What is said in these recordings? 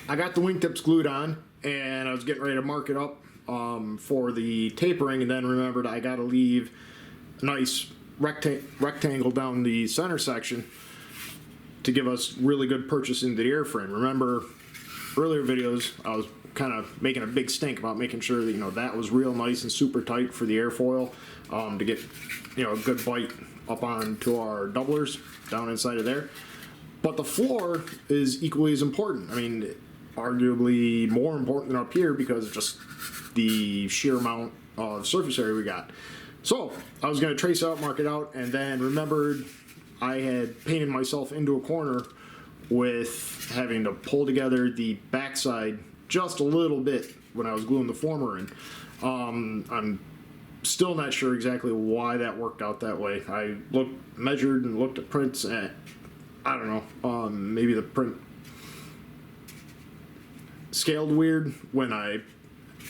I got the wingtips glued on, and I was getting ready to mark it up for the tapering, and then remembered I got to leave a nice rectangle down the center section to give us really good purchase into the airframe. Remember earlier videos, I was kind of making a big stink about making sure that, you know, that was real nice and super tight for the airfoil to get, you know, a good bite up onto our doublers down inside of there. But the floor is equally as important. I mean, arguably more important than up here because of just the sheer amount of surface area we got. So I was going to trace out, mark it out, and then remembered I had painted myself into a corner with having to pull together the backside just a little bit when I was gluing the former in. I'm still not sure exactly why that worked out that way. I measured and looked at prints, and I don't know, maybe the print scaled weird when I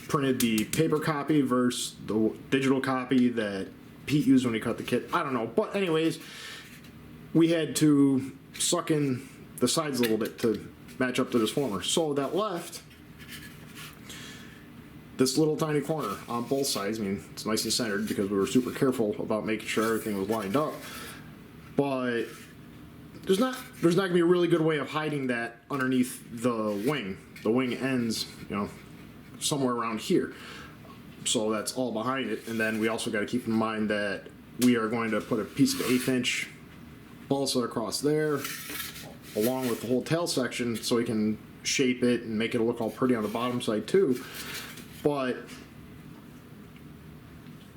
printed the paper copy versus the digital copy that Pete used when he cut the kit. I don't know, but anyways, we had to suck in the sides a little bit to match up to this former. So that left this little tiny corner on both sides. I mean, it's nice and centered because we were super careful about making sure everything was lined up. But there's not going to be a really good way of hiding that underneath the wing. The wing ends, you know, somewhere around here. So that's all behind it. And then we also got to keep in mind that we are going to put a piece of 1/8 inch balsa across there along with the whole tail section so we can shape it and make it look all pretty on the bottom side too. But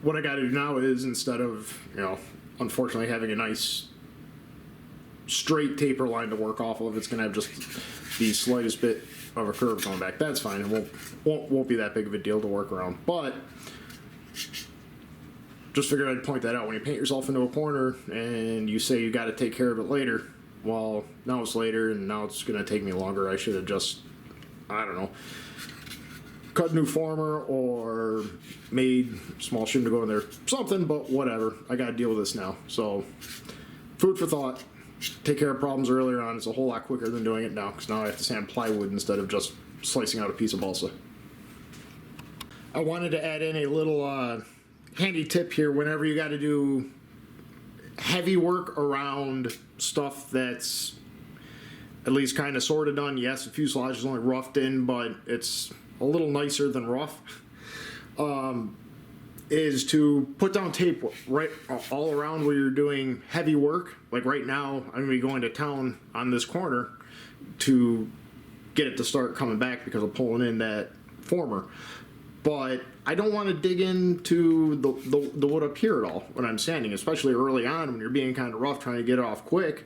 what I got to do now is, instead of, you know, unfortunately having a nice straight taper line to work off of, it's going to have just the slightest bit of a curve going back. That's fine. It won't be that big of a deal to work around. But just figured I'd point that out. When you paint yourself into a corner and you say you got to take care of it later, well, now it's later and now it's going to take me longer. I should have just, I don't know, cut a new former or made small shim to go in there. Something, but whatever. I got to deal with this now. So, food for thought. Take care of problems earlier on. It's a whole lot quicker than doing it now, because now I have to sand plywood instead of just slicing out a piece of balsa. I wanted to add in a little handy tip here. Whenever you got to do heavy work around stuff that's at least kind of sort of done. Yes, the fuselage is only roughed in, but it's a little nicer than rough. Is to put down tape right all around where you're doing heavy work. Like right now, I'm going to be going to town on this corner to get it to start coming back because I'm pulling in that former. But I don't want to dig into the wood up here at all when I'm sanding, especially early on when you're being kind of rough trying to get it off quick.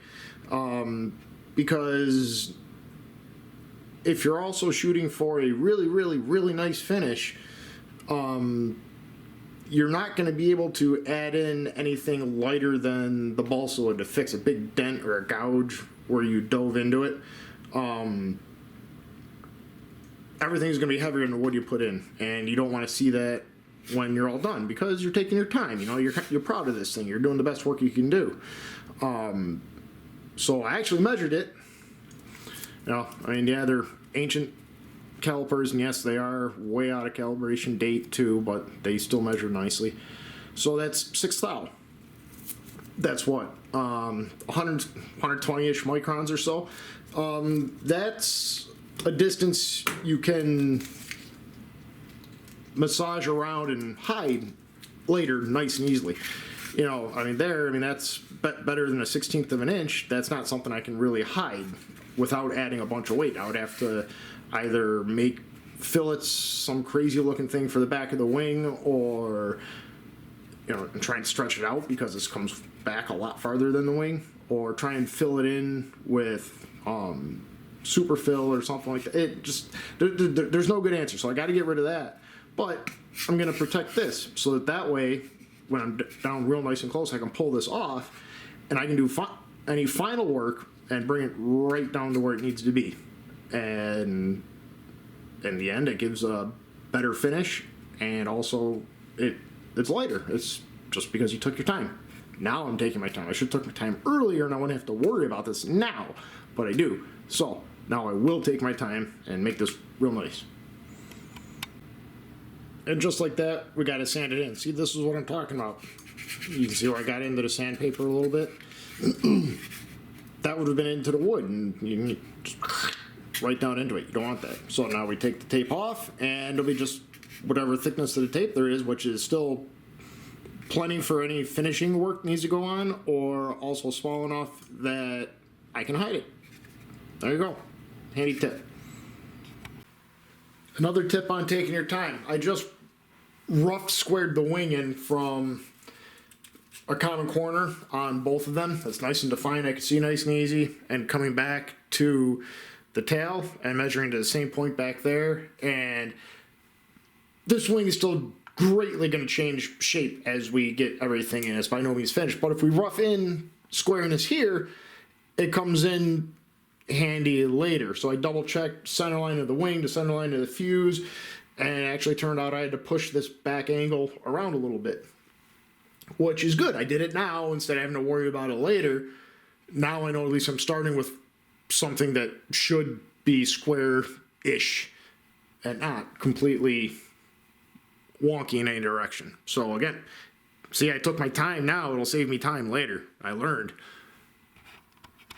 Because if you're also shooting for a really nice finish, you're not going to be able to add in anything lighter than the balsa wood to fix a big dent or a gouge where you dove into it. Everything's going to be heavier than the wood you put in, and you don't want to see that when you're all done because you're taking your time. You know, you're proud of this thing. You're doing the best work you can do. So I actually measured it. You know, I mean, yeah, they're ancient calipers, and yes, they are way out of calibration date too, but they still measure nicely. So that's 6 thou. That's what, 120-ish microns or so. That's a distance you can massage around and hide later nice and easily. You know, I mean, that's better than a 1/16 of an inch. That's not something I can really hide without adding a bunch of weight. I would have to either make fillets, some crazy looking thing for the back of the wing, or, you know, and try and stretch it out because this comes back a lot farther than the wing, or try and fill it in with super fill or something like that. It just, there's no good answer, so I got to get rid of that. But I'm going to protect this so that way when I'm down real nice and close, I can pull this off and I can do any final work and bring it right down to where it needs to be. And in the end, it gives a better finish, and also it's lighter. It's just because you took your time. Now I'm taking my time. I should have took my time earlier, and I wouldn't have to worry about this now, but I do. So Now I will take my time and make this real nice. And just like that, we got to sand it in. See, this is what I'm talking about. You can see where I got into the sandpaper a little bit. That would have been into the wood, and you can just right down into it. You don't want that. So now we take the tape off, and it'll be just whatever thickness of the tape there is, which is still plenty for any finishing work needs to go on, or also small enough that I can hide it. There you go. Handy tip. Another tip on taking your time. I just rough squared the wing in from a common corner on both of them. That's nice and defined. I can see nice and easy. And coming back to the tail and measuring to the same point back there. And this wing is still greatly going to change shape as we get everything in. It's by no means finished. But if we rough in squaring this here, it comes in handy later. So I double checked center line of the wing to center line of the fuse, and it actually turned out I had to push this back angle around a little bit, which is good. I did it now instead of having to worry about it later. Now I know at least I'm starting with something that should be square-ish and not completely wonky in any direction. So again, see, I took my time now. It'll save me time later. I learned.